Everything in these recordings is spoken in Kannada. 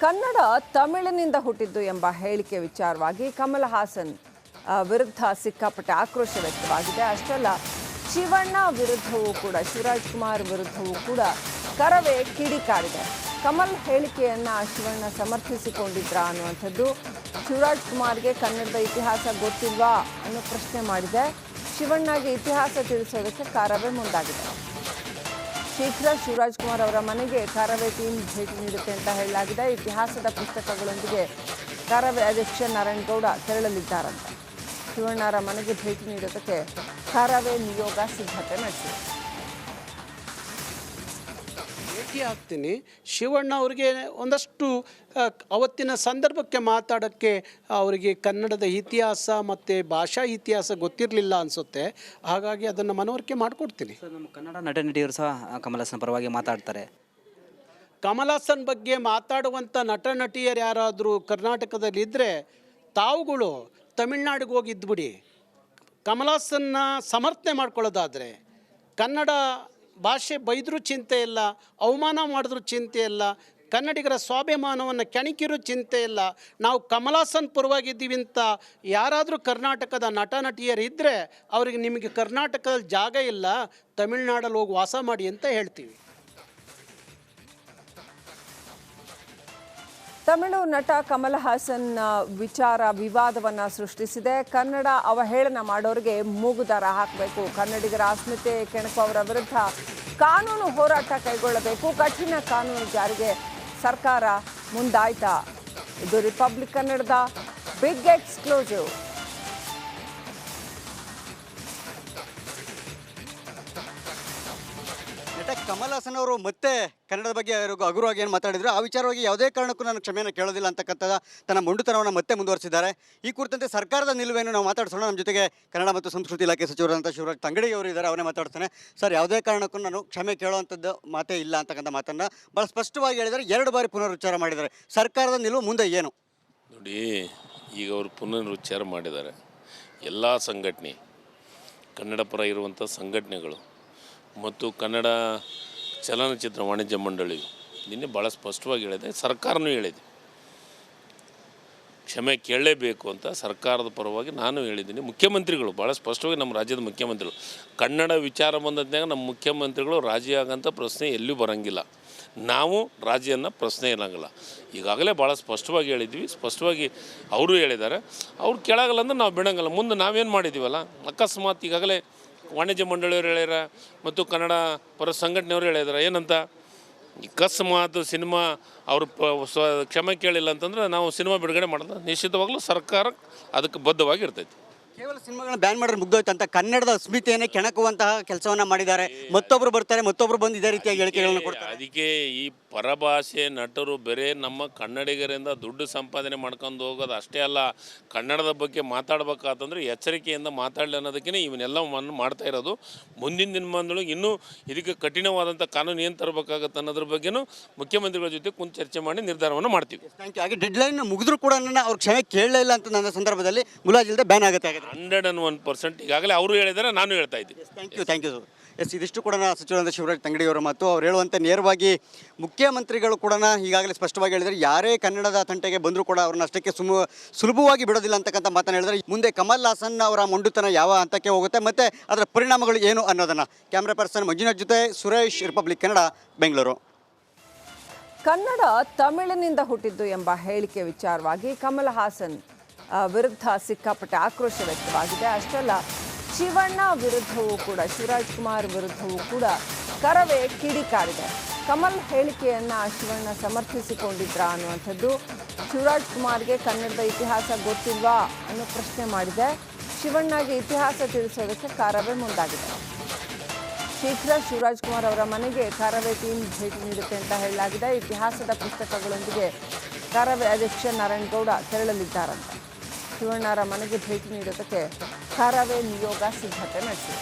ಕನ್ನಡ ತಮಿಳಿನಿಂದ ಹುಟ್ಟಿದ್ದು ಎಂಬ ಹೇಳಿಕೆ ವಿಚಾರವಾಗಿ ಕಮಲ್ ಹಾಸನ್ ವಿರುದ್ಧ ಸಿಕ್ಕಾಪಟ್ಟೆ ಆಕ್ರೋಶ ವ್ಯಕ್ತವಾಗಿದೆ. ಅಷ್ಟಲ್ಲ, ಶಿವಣ್ಣ ವಿರುದ್ಧವೂ ಕೂಡ, ಶಿವರಾಜ್ ಕುಮಾರ್ ವಿರುದ್ಧವೂ ಕೂಡ ಕರವೇ ಕಿಡಿಕಾರಿದೆ. ಕಮಲ್ ಹೇಳಿಕೆಯನ್ನ ಶಿವಣ್ಣ ಸಮರ್ಥಿಸಿಕೊಂಡಿದ್ರಾ ಅನ್ನುವಂಥದ್ದು. ಶಿವರಾಜ್ ಕುಮಾರ್ಗೆ ಕನ್ನಡದ ಇತಿಹಾಸ ಗೊತ್ತಿಲ್ವಾ ಅನ್ನೋ ಪ್ರಶ್ನೆ ಮಾಡಿದೆ. ಶಿವಣ್ಣಗೆ ಇತಿಹಾಸ ತಿಳಿಸೋದಕ್ಕೆ ಕಾರವೇ ಮುಂದಾಗಿದೆ. ಶೀಘ್ರ ಶಿವರಾಜ್ ಕುಮಾರ್ ಅವರ ಮನೆಗೆ ಕಾರವೇ ಟೀಮ್ ಭೇಟಿ ನೀಡುತ್ತೆ ಅಂತ ಹೇಳಲಾಗಿದೆ. ಇತಿಹಾಸದ ಪುಸ್ತಕಗಳೊಂದಿಗೆ ಕಾರವೇ ಅಧ್ಯಕ್ಷ ನಾರಾಯಣಗೌಡ ತೆರಳಲಿದ್ದಾರಂತೆ. ಶಿವಣ್ಣರ ಮನೆಗೆ ಭೇಟಿ ನೀಡೋದಕ್ಕೆ ಕಾರವೇ ನಿಯೋಗ ಸಿದ್ಧತೆ ನಡೆಸಿದೆ. ಭೇಟಿ ಆಗ್ತೀನಿ. ಶಿವಣ್ಣ ಅವರಿಗೆ ಒಂದಷ್ಟು ಅವತ್ತಿನ ಸಂದರ್ಭಕ್ಕೆ ಮಾತಾಡೋಕ್ಕೆ ಅವರಿಗೆ ಕನ್ನಡದ ಇತಿಹಾಸ ಮತ್ತು ಭಾಷಾ ಇತಿಹಾಸ ಗೊತ್ತಿರಲಿಲ್ಲ ಅನಿಸುತ್ತೆ. ಹಾಗಾಗಿ ಅದನ್ನು ಮನವರಿಕೆ ಮಾಡಿಕೊಡ್ತೀನಿ. ಸರ್, ನಮ್ಮ ಕನ್ನಡ ನಟ ನಟಿಯರು ಸಹ ಕಮಲ್ ಹಾಸನ್ ಪರವಾಗಿ ಮಾತಾಡ್ತಾರೆ. ಕಮಲ್ ಹಾಸನ್ ಬಗ್ಗೆ ಮಾತಾಡುವಂಥ ನಟ ನಟಿಯರು ಯಾರಾದರೂ ಕರ್ನಾಟಕದಲ್ಲಿದ್ದರೆ ತಾವುಗಳು ತಮಿಳ್ನಾಡಿಗೆ ಹೋಗಿ ಇದ್ಬಿಡಿ. ಕಮಲ್ ಹಾಸನ್ನ ಸಮರ್ಥನೆ ಮಾಡ್ಕೊಳ್ಳೋದಾದರೆ ಕನ್ನಡ ಭಾಷೆ ಬೈದರೂ ಚಿಂತೆ ಇಲ್ಲ, ಅವಮಾನ ಮಾಡಿದ್ರೂ ಚಿಂತೆ ಇಲ್ಲ, ಕನ್ನಡಿಗರ ಸ್ವಾಭಿಮಾನವನ್ನು ಕೆಣಕಿರೂ ಚಿಂತೆ ಇಲ್ಲ. ನಾವು ಕಮಲ್ ಹಾಸನ್ ಪರವಾಗಿದ್ದೀವಿ ಅಂತ ಯಾರಾದರೂ ಕರ್ನಾಟಕದ ನಟ ನಟಿಯರು ಇದ್ದರೆ ಅವರಿಗೆ ನಿಮಗೆ ಕರ್ನಾಟಕದಲ್ಲಿ ಜಾಗ ಇಲ್ಲ, ತಮಿಳ್ನಾಡಲ್ಲಿ ಹೋಗಿ ವಾಸ ಮಾಡಿ ಅಂತ ಹೇಳ್ತೀವಿ. ತಮಿಳು ನಟ ಕಮಲ್ ಹಾಸನ್ ವಿಚಾರ ವಿವಾದವನ್ನು ಸೃಷ್ಟಿಸಿದೆ. ಕನ್ನಡ ಅವಹೇಳನ ಮಾಡೋರಿಗೆ ಮೂಗುದಾರ ಹಾಕಬೇಕು, ಕನ್ನಡಿಗರ ಅಸ್ಮಿತೆ ಕೆಣಕುವವರ ವಿರುದ್ಧ ಕಾನೂನು ಹೋರಾಟ ಕೈಗೊಳ್ಳಬೇಕು, ಕಠಿಣ ಕಾನೂನು ಜಾರಿಗೆ ಸರ್ಕಾರ ಮುಂದಾಯ್ತಾ? ಇದು ರಿಪಬ್ಲಿಕ್ ಕನ್ನಡದ ಬಿಗ್ ಎಕ್ಸ್ಕ್ಲೂಸಿವ್. ನಟ ಕಮಲ್ ಹಾಸನ್ ಅವರು ಮತ್ತೆ ಕನ್ನಡದ ಬಗ್ಗೆ ಹಗುರವಾಗಿ ಏನು ಮಾತಾಡಿದ್ರು, ಆ ವಿಚಾರವಾಗಿ ಯಾವುದೇ ಕಾರಣಕ್ಕೂ ನಾನು ಕ್ಷಮೆಯನ್ನು ಕೇಳೋದಿಲ್ಲ ಅಂತಕ್ಕಂಥ ತನ್ನ ಮೊಂಡುತನವನ್ನು ಮತ್ತೆ ಮುಂದುವರಿಸಿದ್ದಾರೆ. ಈ ಕುರಿತಂತೆ ಸರ್ಕಾರದ ನಿಲುವೇನು ನಾವು ಮಾತಾಡ್ಸೋಣ. ನಮ್ಮ ಜೊತೆಗೆ ಕನ್ನಡ ಮತ್ತು ಸಂಸ್ಕೃತಿ ಇಲಾಖೆ ಸಚಿವರಾದಂಥ ಶಿವರಾಜ್ ತಂಗಡಿ ಅವರು ಇದ್ದಾರೆ, ಅವರೇ ಮಾತಾಡ್ತಾನೆ. ಸರ್, ಯಾವುದೇ ಕಾರಣಕ್ಕೂ ನಾನು ಕ್ಷಮೆ ಕೇಳುವಂಥದ್ದು ಮಾತೇ ಇಲ್ಲ ಅಂತಕ್ಕಂಥ ಮಾತನ್ನು ಭಾಳ ಸ್ಪಷ್ಟವಾಗಿ ಹೇಳಿದ್ದಾರೆ. 2 ಬಾರಿ ಪುನರುಚ್ಚಾರ ಮಾಡಿದ್ದಾರೆ. ಸರ್ಕಾರದ ನಿಲುವು ಮುಂದೆ ಏನು ನೋಡಿ, ಈಗ ಅವರು ಪುನರುಚ್ಚಾರ ಮಾಡಿದ್ದಾರೆ. ಎಲ್ಲ ಸಂಘಟನೆ, ಕನ್ನಡ ಪರ ಇರುವಂಥ ಸಂಘಟನೆಗಳು ಮತ್ತು ಕನ್ನಡ ಚಲನಚಿತ್ರ ವಾಣಿಜ್ಯ ಮಂಡಳಿ ನಿನ್ನೆ ಭಾಳ ಸ್ಪಷ್ಟವಾಗಿ ಹೇಳಿದೆ. ಸರ್ಕಾರನೂ ಹೇಳಿದೆ, ಕ್ಷಮೆ ಕೇಳಲೇಬೇಕು ಅಂತ ಸರ್ಕಾರದ ಪರವಾಗಿ ನಾನು ಹೇಳಿದ್ದೀನಿ. ಮುಖ್ಯಮಂತ್ರಿಗಳು ಭಾಳ ಸ್ಪಷ್ಟವಾಗಿ, ನಮ್ಮ ರಾಜ್ಯದ ಮುಖ್ಯಮಂತ್ರಿಗಳು, ಕನ್ನಡ ವಿಚಾರ ಬಂದದ್ನಾಗ ನಮ್ಮ ಮುಖ್ಯಮಂತ್ರಿಗಳು ರಾಜಿ ಆಗೋಂಥ ಪ್ರಶ್ನೆ ಎಲ್ಲೂ ಬರೋಂಗಿಲ್ಲ, ನಾವು ರಾಜಿ ಅನ್ನೋ ಪ್ರಶ್ನೆ ಇರೋಂಗಿಲ್ಲ. ಈಗಾಗಲೇ ಭಾಳ ಸ್ಪಷ್ಟವಾಗಿ ಹೇಳಿದ್ವಿ, ಸ್ಪಷ್ಟವಾಗಿ ಅವರು ಹೇಳಿದ್ದಾರೆ. ಅವ್ರು ಕೇಳಾಗಲ್ಲ ಅಂದ್ರೆ ನಾವು ಬಿಡೋಂಗಿಲ್ಲ. ಮುಂದೆ ನಾವೇನು ಮಾಡಿದ್ದೀವಲ್ಲ, ಅಕಸ್ಮಾತ್ ಈಗಾಗಲೇ ವಾಣಿಜ್ಯ ಮಂಡಳಿಯವರು ಹೇಳ್ಯಾರ ಮತ್ತು ಕನ್ನಡ ಪರ ಸಂಘಟನೆಯವರು ಹೇಳಿದಾರೆ ಏನಂತ, ಅಕಸ್ಮಾತ್ ಸಿನಿಮಾ ಅವರು ಕ್ಷಮೆ ಕೇಳಿಲ್ಲ ಅಂತಂದ್ರೆ ನಾವು ಸಿನಿಮಾ ಬಿಡುಗಡೆ ಮಾಡೋದು ನಿಶ್ಚಿತವಾಗ್ಲೂ ಸರ್ಕಾರ ಅದಕ್ಕೆ ಬದ್ಧವಾಗಿರ್ತೈತಿ. ಕೇವಲ ಸಿನಿಮಾಗಳನ್ನ ಬ್ಯಾನ್ ಮಾಡಿದ್ರೆ ಮುಗ್ದೋಯ್ತು ಅಂತ ಕನ್ನಡದ ಅಸ್ಮಿತೆಯನ್ನೇ ಕೆಣಕುವಂತಹ ಕೆಲಸವನ್ನು ಮಾಡಿದ್ದಾರೆ. ಮತ್ತೊಬ್ಬರು ಬರ್ತಾರೆ, ಮತ್ತೊಬ್ಬರು ಬಂದು ಇದೇ ರೀತಿಯಾಗಿ ಹೇಳಿಕೆಗಳನ್ನು ಕೊಡ್ತಾರೆ. ಅದಕ್ಕೆ ಈ ಪರಭಾಷೆ ನಟರು ಬೇರೆ ನಮ್ಮ ಕನ್ನಡಿಗರಿಂದ ದುಡ್ಡು ಸಂಪಾದನೆ ಮಾಡ್ಕೊಂಡು ಹೋಗೋದು ಅಷ್ಟೇ ಅಲ್ಲ, ಕನ್ನಡದ ಬಗ್ಗೆ ಮಾತಾಡ್ಬೇಕಾತಂದ್ರೆ ಎಚ್ಚರಿಕೆಯಿಂದ ಮಾತಾಡಲಿ ಅನ್ನೋದಕ್ಕೇ ಇವನ್ನೆಲ್ಲವನ್ನು ಮಾಡ್ತಾ ಇರೋದು. ಮುಂದಿನ ದಿನಮಾನದೊಳಗೆ ಇನ್ನೂ ಇದಕ್ಕೆ ಕಠಿಣವಾದಂಥ ಕಾನೂನು ಏನು ತರಬೇಕಾಗತ್ತೆ ಅನ್ನೋದ್ರ ಬಗ್ಗೆನೂ ಮುಖ್ಯಮಂತ್ರಿಗಳ ಜೊತೆ ಕುಂತು ಚರ್ಚೆ ಮಾಡಿ ನಿರ್ಧಾರವನ್ನು ಮಾಡ್ತೀವಿ. Thank you. ಹಾಗೆ ಡೆಡ್ಲೈನ್ ಮುಗಿದ್ರೂ ಕೂಡ ಅವ್ರು ಕ್ಷಮೆ ಕೇಳಲೇ ಇಲ್ಲ ಅಂತ ನನ್ನ ಸಂದರ್ಭದಲ್ಲಿ ಮುಲಾಜಿಲ್ಲದೆ ಬ್ಯಾನ್ ಆಗುತ್ತೆ. 101% ಈಗಾಗಲೇ ಅವರು ಹೇಳಿದ್ದಾರೆ, ನಾನು ಹೇಳ್ತಾ ಇದ್ದೀನಿ. Thank you sir. ಎಸ್, ಇದಿಷ್ಟು ಕೂಡ ಸಚಿವರಾದ ಶಿವರಾಜ್ ತಂಗಡಿಯವರ ಮಾತು. ಅವ್ರು ಹೇಳುವಂತೆ ನೇರವಾಗಿ ಮುಖ್ಯಮಂತ್ರಿಗಳು ಕೂಡ ಈಗಾಗಲೇ ಸ್ಪಷ್ಟವಾಗಿ ಹೇಳಿದರೆ ಯಾರೇ ಕನ್ನಡದ ತಂಟೆಗೆ ಬಂದರೂ ಕೂಡ ಅವ್ರನ್ನ ಅಷ್ಟಕ್ಕೆ ಸುಲಭವಾಗಿ ಬಿಡೋದಿಲ್ಲ ಅಂತಕ್ಕಂಥ ಮಾತನ್ನು ಹೇಳಿದರೆ, ಮುಂದೆ ಕಮಲ್ ಹಾಸನ್ ಅವರ ಮೊಂಡುತನ ಯಾವ ಹಂತಕ್ಕೆ ಹೋಗುತ್ತೆ ಮತ್ತು ಅದರ ಪರಿಣಾಮಗಳು ಏನು ಅನ್ನೋದನ್ನು ಕ್ಯಾಮ್ರಾ ಪರ್ಸನ್ ಮಂಜುನಾಥ್ ಜೊತೆ ಸುರೇಶ್, ರಿಪಬ್ಲಿಕ್ ಕನ್ನಡ, ಬೆಂಗಳೂರು. ಕನ್ನಡ ತಮಿಳಿನಿಂದ ಹುಟ್ಟಿದ್ದು ಎಂಬ ಹೇಳಿಕೆ ವಿಚಾರವಾಗಿ ಕಮಲ್ ಹಾಸನ್ ವಿರುದ್ಧ ಸಿಕ್ಕಾಪಟ್ಟೆ ಆಕ್ರೋಶ ವ್ಯಕ್ತವಾಗಿದೆ. ಅಷ್ಟಲ್ಲ, ಶಿವಣ್ಣ ವಿರುದ್ಧವೂ ಕೂಡ, ಶಿವರಾಜ್ ಕುಮಾರ್ ವಿರುದ್ಧವೂ ಕೂಡ ಕರವೇ ಕಿಡಿಕಾರಿದೆ. ಕಮಲ್ ಹೇಳಿಕೆಯನ್ನ ಶಿವಣ್ಣ ಸಮರ್ಥಿಸಿಕೊಂಡಿದ್ರಾ ಅನ್ನುವಂಥದ್ದು. ಶಿವರಾಜ್ ಕುಮಾರ್ಗೆ ಕನ್ನಡದ ಇತಿಹಾಸ ಗೊತ್ತಿಲ್ವಾ ಅನ್ನೋ ಪ್ರಶ್ನೆ ಮಾಡಿದೆ. ಶಿವಣ್ಣಗೆ ಇತಿಹಾಸ ತಿಳಿಸೋದಕ್ಕೆ ಕಾರವೇ ಮುಂದಾಗಿದೆ. ಶೀಘ್ರ ಶಿವರಾಜ್ ಕುಮಾರ್ ಅವರ ಮನೆಗೆ ಕಾರವೇ ಟೀಮ್ ಭೇಟಿ ನೀಡುತ್ತೆ ಅಂತ ಹೇಳಲಾಗಿದೆ. ಇತಿಹಾಸದ ಪುಸ್ತಕಗಳೊಂದಿಗೆ ಕಾರವೇ ಅಧ್ಯಕ್ಷ ನಾರಾಯಣಗೌಡ ತೆರಳಲಿದ್ದಾರಂತೆ. ಶಿವಣ್ಣರ ಮನೆಗೆ ಭೇಟಿ ನೀಡೋದಕ್ಕೆ ಕಾರವೇ ನಿಯೋಗ ಸಿದ್ಧತೆ ನಡೆಸಿದೆ.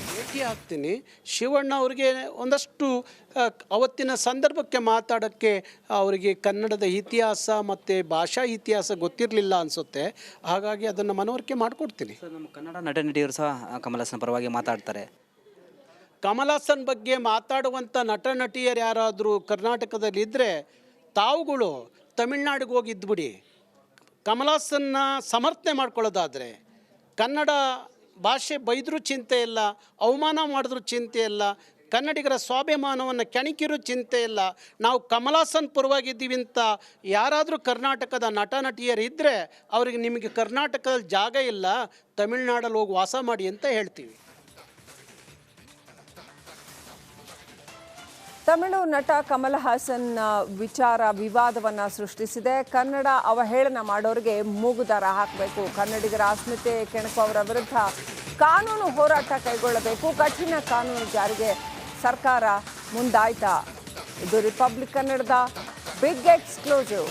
ಭೇಟಿ ಆಗ್ತೀನಿ. ಶಿವಣ್ಣ ಅವರಿಗೆ ಒಂದಷ್ಟು ಅವತ್ತಿನ ಸಂದರ್ಭಕ್ಕೆ ಮಾತಾಡೋಕ್ಕೆ ಅವರಿಗೆ ಕನ್ನಡದ ಇತಿಹಾಸ ಮತ್ತು ಭಾಷಾ ಇತಿಹಾಸ ಗೊತ್ತಿರಲಿಲ್ಲ ಅನಿಸುತ್ತೆ. ಹಾಗಾಗಿ ಅದನ್ನು ಮನವರಿಕೆ ಮಾಡಿಕೊಡ್ತೀನಿ. ಸರ್, ನಮ್ಮ ಕನ್ನಡ ನಟ ನಟಿಯರು ಸಹ ಕಮಲ್ ಹಾಸನ್ ಪರವಾಗಿ ಮಾತಾಡ್ತಾರೆ. ಕಮಲ್ ಹಾಸನ್ ಬಗ್ಗೆ ಮಾತಾಡುವಂಥ ನಟ ನಟಿಯರು ಯಾರಾದರೂ ಕರ್ನಾಟಕದಲ್ಲಿದ್ದರೆ ತಾವುಗಳು ತಮಿಳ್ನಾಡಿಗೆ ಹೋಗಿ ಇದ್ಬಿಡಿ. ಕಮಲ್ ಹಾಸನ್ನ ಸಮರ್ಥನೆ ಮಾಡ್ಕೊಳ್ಳೋದಾದರೆ ಕನ್ನಡ ಭಾಷೆ ಬೈದರೂ ಚಿಂತೆ ಇಲ್ಲ, ಅವಮಾನ ಮಾಡಿದ್ರೂ ಚಿಂತೆ ಇಲ್ಲ, ಕನ್ನಡಿಗರ ಸ್ವಾಭಿಮಾನವನ್ನು ಕೆಣಕಿರೂ ಚಿಂತೆ ಇಲ್ಲ. ನಾವು ಕಮಲ್ ಹಾಸನ್ ಪರವಾಗಿದ್ದೀವಿ ಅಂತ ಯಾರಾದರೂ ಕರ್ನಾಟಕದ ನಟ ನಟಿಯರು ಇದ್ದರೆ ಅವ್ರಿಗೆ ನಿಮಗೆ ಕರ್ನಾಟಕದಲ್ಲಿ ಜಾಗ ಇಲ್ಲ, ತಮಿಳ್ನಾಡಲ್ಲಿ ಹೋಗಿ ವಾಸ ಮಾಡಿ ಅಂತ ಹೇಳ್ತೀವಿ. ತಮಿಳು ನಟ ಕಮಲ್ ಹಾಸನ್ ವಿಚಾರ ವಿವಾದವನ್ನು ಸೃಷ್ಟಿಸಿದೆ. ಕನ್ನಡ ಅವಹೇಳನ ಮಾಡೋರಿಗೆ ಮೂಗುದಾರ ಹಾಕಬೇಕು, ಕನ್ನಡಿಗರ ಅಸ್ಮಿತೆ ಕೆಣಕುವವರ ವಿರುದ್ಧ ಕಾನೂನು ಹೋರಾಟ ಕೈಗೊಳ್ಳಬೇಕು, ಕಠಿಣ ಕಾನೂನು ಜಾರಿಗೆ ಸರ್ಕಾರ ಮುಂದಾಯ್ತಾ? ಇದು ರಿಪಬ್ಲಿಕ್ ಕನ್ನಡದ ಬಿಗ್ ಎಕ್ಸ್ಕ್ಲೂಸಿವ್.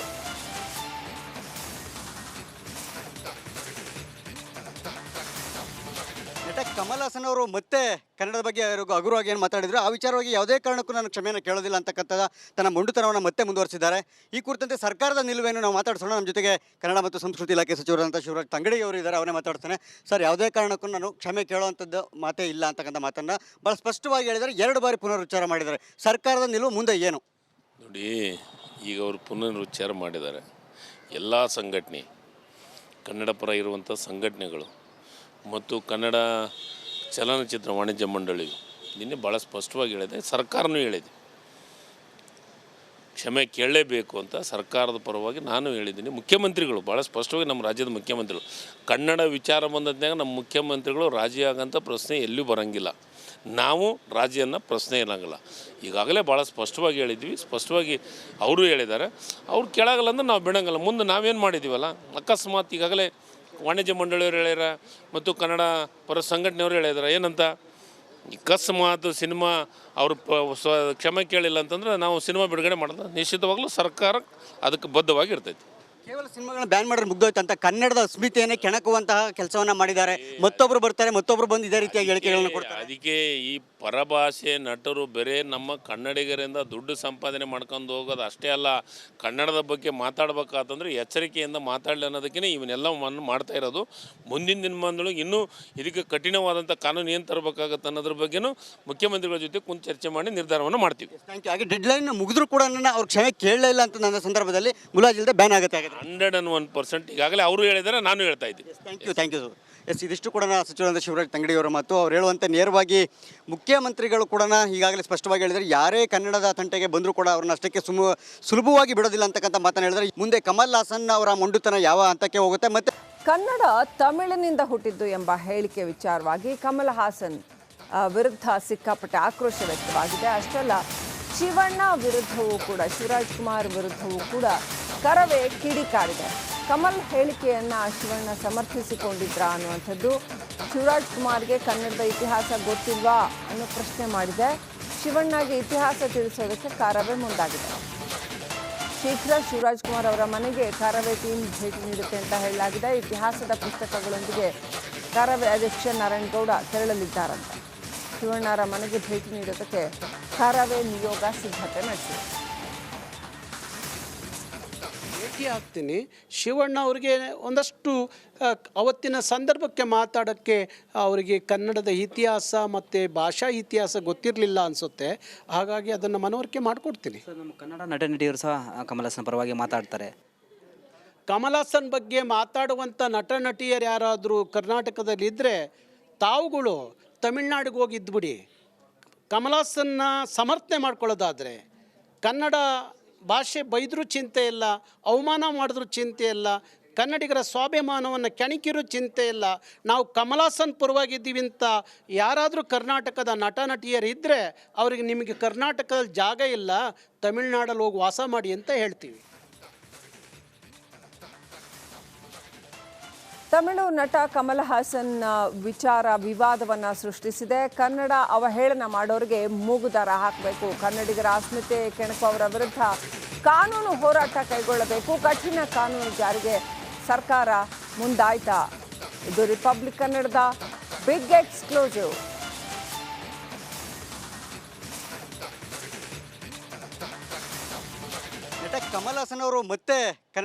ನಟ ಕಮಲ್ ಹಾಸನ್ ಅವರು ಮತ್ತೆ ಕನ್ನಡದ ಬಗ್ಗೆ ಹಗುರವಾಗಿ ಏನು ಮಾತಾಡಿದ್ರು ಆ ವಿಚಾರವಾಗಿ ಯಾವುದೇ ಕಾರಣಕ್ಕೂ ನಾನು ಕ್ಷಮೆಯನ್ನು ಕೇಳೋದಿಲ್ಲ ಅಂತಕ್ಕಂಥದ್ದು ತನ್ನ ಮೊಂಡುತನವನ್ನು ಮತ್ತೆ ಮುಂದುವರಿಸಿದ್ದಾರೆ. ಈ ಕುರಿತಂತೆ ಸರ್ಕಾರದ ನಿಲುವೇನು ನಾವು ಮಾತಾಡ್ಸೋಣ. ನಮ್ಮ ಜೊತೆಗೆ ಕನ್ನಡ ಮತ್ತು ಸಂಸ್ಕೃತಿ ಇಲಾಖೆ ಸಚಿವರಾದಂಥ ಶಿವರಾಜ್ ತಂಗಡಿ ಅವರು ಇದ್ದಾರೆ, ಅವರೇ ಮಾತಾಡ್ತಾನೆ. ಸರ್, ಯಾವುದೇ ಕಾರಣಕ್ಕೂ ನಾನು ಕ್ಷಮೆ ಕೇಳುವಂಥದ್ದು ಮಾತೇ ಇಲ್ಲ ಅಂತಕ್ಕಂಥ ಮಾತನ್ನು ಭಾಳ ಸ್ಪಷ್ಟವಾಗಿ ಹೇಳಿದ್ದಾರೆ. 2 ಬಾರಿ ಪುನರುಚ್ಚಾರ ಮಾಡಿದ್ದಾರೆ. ಸರ್ಕಾರದ ನಿಲುವು ಮುಂದೆ ಏನು ನೋಡಿ, ಈಗ ಅವರು ಪುನರುಚ್ಚಾರ ಮಾಡಿದ್ದಾರೆ. ಎಲ್ಲ ಸಂಘಟನೆ, ಕನ್ನಡ ಪರ ಇರುವಂಥ ಸಂಘಟನೆಗಳು ಮತ್ತು ಕನ್ನಡ ಚಲನಚಿತ್ರ ವಾಣಿಜ್ಯ ಮಂಡಳಿ ನಿನ್ನೆ ಭಾಳ ಸ್ಪಷ್ಟವಾಗಿ ಹೇಳಿದೆ, ಸರ್ಕಾರನೂ ಹೇಳಿದೆ, ಕ್ಷಮೆ ಕೇಳಲೇಬೇಕು ಅಂತ ಸರ್ಕಾರದ ಪರವಾಗಿ ನಾನು ಹೇಳಿದ್ದೀನಿ. ಮುಖ್ಯಮಂತ್ರಿಗಳು ಭಾಳ ಸ್ಪಷ್ಟವಾಗಿ, ನಮ್ಮ ರಾಜ್ಯದ ಮುಖ್ಯಮಂತ್ರಿಗಳು, ಕನ್ನಡ ವಿಚಾರ ಬಂದದ್ನಾಗ ನಮ್ಮ ಮುಖ್ಯಮಂತ್ರಿಗಳು ರಾಜಿ ಆಗಂಥ ಪ್ರಶ್ನೆ ಎಲ್ಲೂ ಬರೋಂಗಿಲ್ಲ, ನಾವು ರಾಜಿಯನ್ನು ಪ್ರಶ್ನೆ ಏನಾಗಲ್ಲ. ಈಗಾಗಲೇ ಭಾಳ ಸ್ಪಷ್ಟವಾಗಿ ಹೇಳಿದ್ವಿ, ಸ್ಪಷ್ಟವಾಗಿ ಅವರು ಹೇಳಿದ್ದಾರೆ. ಅವ್ರು ಕೇಳಾಗಲ್ಲ ಅಂದ್ರೆ ನಾವು ಬಿಡೋಂಗಲ್ಲ. ಮುಂದೆ ನಾವೇನು ಮಾಡಿದ್ದೀವಲ್ಲ, ಅಕಸ್ಮಾತ್ ಈಗಾಗಲೇ ವಾಣಿಜ್ಯ ಮಂಡಳಿಯವರು ಹೇಳ್ಯಾರ ಮತ್ತು ಕನ್ನಡ ಪರ ಸಂಘಟನೆಯವರು ಹೇಳಿದಾರೆ ಏನಂತ, ಅಕಸ್ಮಾತ್ ಸಿನಿಮಾ ಅವರು ಕ್ಷಮೆ ಕೇಳಿಲ್ಲ ಅಂತಂದ್ರೆ ನಾವು ಸಿನಿಮಾ ಬಿಡುಗಡೆ ಮಾಡೋದು ನಿಶ್ಚಿತವಾಗ್ಲೂ ಸರ್ಕಾರ ಅದಕ್ಕೆ ಬದ್ಧವಾಗಿ ಇರ್ತೈತಿ. ಕೇವಲ ಸಿನಿಮಾಗಳನ್ನ ಬ್ಯಾನ್ ಮಾಡಿದ್ರೆ ಮುಗ್ದೋಯ್ತು ಅಂತ ಕನ್ನಡದ ಅಸ್ಮಿತೆಯನ್ನೇ ಕೆಣಕುವಂತಹ ಕೆಲಸವನ್ನ ಮಾಡಿದ್ದಾರೆ. ಮತ್ತೊಬ್ಬರು ಬರ್ತಾರೆ, ಮತ್ತೊಬ್ಬರು ಬಂದು ಇದೇ ರೀತಿಯಾಗಿ ಹೇಳಿಕೆಗಳನ್ನು ಕೊಡ್ತಾರೆ. ಅದಕ್ಕೆ ಈ ಪರಭಾಷೆ ನಟರು ಬೇರೆ ನಮ್ಮ ಕನ್ನಡಿಗರಿಂದ ದುಡ್ಡು ಸಂಪಾದನೆ ಮಾಡ್ಕೊಂಡು ಹೋಗೋದು ಅಷ್ಟೇ ಅಲ್ಲ, ಕನ್ನಡದ ಬಗ್ಗೆ ಮಾತಾಡ್ಬೇಕಾತಂದ್ರೆ ಎಚ್ಚರಿಕೆಯಿಂದ ಮಾತಾಡಲಿ ಅನ್ನೋದಕ್ಕೆ ಇವನ್ನೆಲ್ಲವನ್ನು ಮಾಡ್ತಾ ಇರೋದು. ಮುಂದಿನ ದಿನಮಾನದೊಳಗೆ ಇನ್ನೂ ಇದಕ್ಕೆ ಕಠಿಣವಾದಂಥ ಕಾನೂನು ಏನು ತರಬೇಕಾಗತ್ತೆ ಅನ್ನೋದ್ರ ಬಗ್ಗೆನೂ ಮುಖ್ಯಮಂತ್ರಿಗಳ ಜೊತೆ ಕುಂತು ಚರ್ಚೆ ಮಾಡಿ ನಿರ್ಧಾರವನ್ನು ಮಾಡ್ತೀವಿ. Thank you. ಹಾಗೆ ಡೆಡ್ಲೈನ್ ಮುಗಿದ್ರೂ ಕೂಡ ಅವ್ರು ಕ್ಷಮೆ ಕೇಳಲೇ ಇಲ್ಲ ಅಂತ ನನ್ನ ಸಂದರ್ಭದಲ್ಲಿ ಮುಲಾಜಿಲ್ಲದೆ ಬ್ಯಾನ್ ಆಗುತ್ತೆ. 101% ಈಗಾಗಲೇ ಅವರು ಹೇಳಿದ್ದಾರೆ, ನಾನು ಹೇಳ್ತಾ ಇದ್ದೀನಿ. Thank you. ಎಸ್, ಇದಿಷ್ಟು ಕೂಡ ಸಚಿವರಾದ ಶಿವರಾಜ್ ತಂಗಡಿಯವರ ಮಾತು. ಅವ್ರು ಹೇಳುವಂತೆ ನೇರವಾಗಿ ಮುಖ್ಯಮಂತ್ರಿಗಳು ಕೂಡ ಈಗಾಗಲೇ ಸ್ಪಷ್ಟವಾಗಿ ಹೇಳಿದ್ದಾರೆ, ಯಾರೇ ಕನ್ನಡದ ತಂಟೆಗೆ ಬಂದರೂ ಕೂಡ ಅವ್ರನ್ನ ಅಷ್ಟಕ್ಕೆ ಸುಲಭವಾಗಿ ಬಿಡೋದಿಲ್ಲ ಅಂತಕ್ಕಂಥ ಮಾತನ್ನು ಹೇಳಿದ್ದಾರೆ. ಮುಂದೆ ಕಮಲ್ ಹಾಸನ್ ಅವರ ಮೊಂಡುತನ ಯಾವ ಹಂತಕ್ಕೆ ಹೋಗುತ್ತೆ, ಮತ್ತೆ ಕನ್ನಡ ತಮಿಳಿನಿಂದ ಹುಟ್ಟಿದ್ದು ಎಂಬ ಹೇಳಿಕೆ ವಿಚಾರವಾಗಿ ಕಮಲ್ ಹಾಸನ್ ವಿರುದ್ಧ ಸಿಕ್ಕಾಪಟ್ಟೆ ಆಕ್ರೋಶ ವ್ಯಕ್ತವಾಗಿದೆ. ಅಷ್ಟಲ್ಲ, ಶಿವಣ್ಣ ವಿರುದ್ಧವೂ ಕೂಡ, ಶಿವರಾಜ್ ಕುಮಾರ್ ವಿರುದ್ಧವೂ ಕೂಡ ಕರವೇ ಕಿಡಿಕಾರಿದೆ. ಕಮಲ್ ಹೇಳಿಕೆಯನ್ನು ಶಿವಣ್ಣ ಸಮರ್ಥಿಸಿಕೊಂಡಿದ್ರಾ ಅನ್ನುವಂಥದ್ದು. ಶಿವರಾಜ್ ಕುಮಾರ್ಗೆ ಕನ್ನಡದ ಇತಿಹಾಸ ಗೊತ್ತಿಲ್ವಾ ಅನ್ನೋ ಪ್ರಶ್ನೆ ಮಾಡಿದೆ. ಶಿವಣ್ಣಗೆ ಇತಿಹಾಸ ತಿಳಿಸೋದಕ್ಕೆ ಕಾರವೇ ಮುಂದಾಗಿದೆ. ಶೀಘ್ರ ಶಿವರಾಜ್ ಕುಮಾರ್ ಅವರ ಮನೆಗೆ ಕಾರವೇ ಟೀಮ್ ಭೇಟಿ ನೀಡುತ್ತೆ ಅಂತ ಹೇಳಲಾಗಿದೆ. ಇತಿಹಾಸದ ಪುಸ್ತಕಗಳೊಂದಿಗೆ ಕಾರವೇ ಅಧ್ಯಕ್ಷ ನಾರಾಯಣಗೌಡ ತೆರಳಲಿದ್ದಾರಂತೆ. ಶಿವಣ್ಣರ ಮನೆಗೆ ಭೇಟಿ ನೀಡೋದಕ್ಕೆ ಕಾರವೇ ನಿಯೋಗ ಸಿದ್ಧತೆ ನಡೆಸಿದೆ. ಭೇಟಿ ಆಗ್ತೀನಿ. ಶಿವಣ್ಣ ಅವರಿಗೆ ಒಂದಷ್ಟು ಅವತ್ತಿನ ಸಂದರ್ಭಕ್ಕೆ ಮಾತಾಡೋಕ್ಕೆ ಅವರಿಗೆ ಕನ್ನಡದ ಇತಿಹಾಸ ಮತ್ತು ಭಾಷಾ ಇತಿಹಾಸ ಗೊತ್ತಿರಲಿಲ್ಲ ಅನಿಸುತ್ತೆ. ಹಾಗಾಗಿ ಅದನ್ನು ಮನವರಿಕೆ ಮಾಡಿಕೊಡ್ತೀನಿ. ಸರ್, ನಮ್ಮ ಕನ್ನಡ ನಟ ನಟಿಯರು ಸಹ ಕಮಲ್ ಹಾಸನ್ ಪರವಾಗಿ ಮಾತಾಡ್ತಾರೆ. ಕಮಲ್ ಹಾಸನ್ ಬಗ್ಗೆ ಮಾತಾಡುವಂಥ ನಟ ನಟಿಯರು ಯಾರಾದರೂ ಕರ್ನಾಟಕದಲ್ಲಿದ್ದರೆ ತಾವುಗಳು ತಮಿಳ್ನಾಡಿಗೆ ಹೋಗಿ ಇದ್ಬಿಡಿ. ಕಮಲ್ ಹಾಸನ್ನ ಸಮರ್ಥನೆ ಮಾಡ್ಕೊಳ್ಳೋದಾದರೆ ಕನ್ನಡ ಭಾಷೆ ಬೈದರೂ ಚಿಂತೆ ಇಲ್ಲ, ಅವಮಾನ ಮಾಡಿದ್ರೂ ಚಿಂತೆ ಇಲ್ಲ, ಕನ್ನಡಿಗರ ಸ್ವಾಭಿಮಾನವನ್ನು ಕೆಣಕಿರೂ ಚಿಂತೆ ಇಲ್ಲ. ನಾವು ಕಮಲ್ ಹಾಸನ್ ಪರವಾಗಿದ್ದೀವಿ ಅಂತ ಯಾರಾದರೂ ಕರ್ನಾಟಕದ ನಟ ನಟಿಯರು ಇದ್ದರೆ ಅವ್ರಿಗೆ ನಿಮಗೆ ಕರ್ನಾಟಕದಲ್ಲಿ ಜಾಗ ಇಲ್ಲ, ತಮಿಳ್ನಾಡಲ್ಲಿ ಹೋಗಿ ವಾಸ ಮಾಡಿ ಅಂತ ಹೇಳ್ತೀವಿ. ತಮಿಳು ನಟ ಕಮಲ್ ಹಾಸನ್ ವಿಚಾರ ವಿವಾದವನ್ನು ಸೃಷ್ಟಿಸಿದೆ. ಕನ್ನಡ ಅವಹೇಳನ ಮಾಡೋರಿಗೆ ಮೂಗುದಾರ ಹಾಕಬೇಕು, ಕನ್ನಡಿಗರ ಅಸ್ಮಿತೆ ಕೆಣಕುವವರ ವಿರುದ್ಧ ಕಾನೂನು ಹೋರಾಟ ಕೈಗೊಳ್ಳಬೇಕು, ಕಠಿಣ ಕಾನೂನು ಜಾರಿಗೆ ಸರ್ಕಾರ ಮುಂದಾಯ್ತಾ? ಇದು ರಿಪಬ್ಲಿಕ್ ಕನ್ನಡದ ಬಿಗ್ ಎಕ್ಸ್ಕ್ಲೂಸಿವ್. ನಟ ಕಮಲ್ ಹಾಸನ್ ಅವರು ಮತ್ತೆ